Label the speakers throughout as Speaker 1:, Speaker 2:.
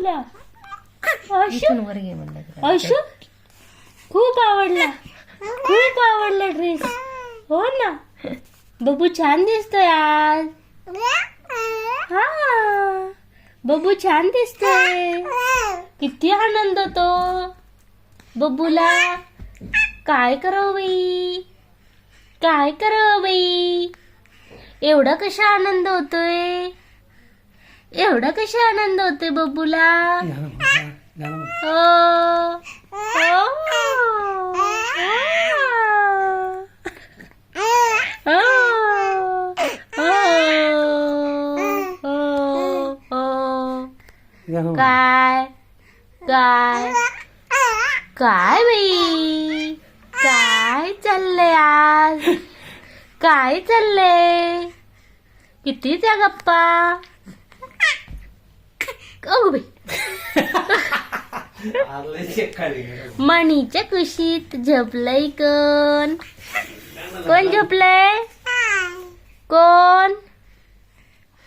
Speaker 1: आवडल्या. आशू
Speaker 2: वर घे म्हणलं.
Speaker 1: आशू खूप आवडला, खूप आवडला ड्रेस. हो ना, बबू छान दिसतोय आज. हा, बबू छान दिसतोय. किती आनंद होतो बबूला. काय करावं बाई, काय करावं बाई. एवढा कशा आनंद होतोय, एवढा कशा आनंद होतोय बबूला. हो हो काय काय काय बाई, काय चाललंय आज, काय चाललंय. किती त्या गप्पा. अगो बाई, मणीच्या कुशीत झोपलंय कोण. कोण झोपलंय, कोण.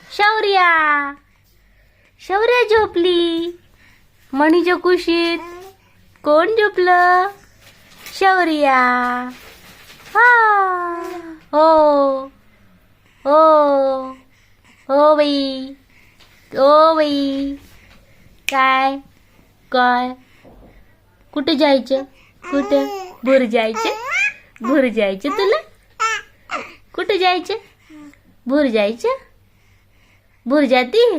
Speaker 1: शौर्या, शौर्या झोपली मणीच्या कुशीत. कोण झोपलं, शौर्या. हा, हो हो हो बाई, ओ बाई. काय काय, कुठे जायचं, कुठे. भूर जायचं, भूर जायचं तुला. कुठे जायचं, भूर जायचं. भूर जाती.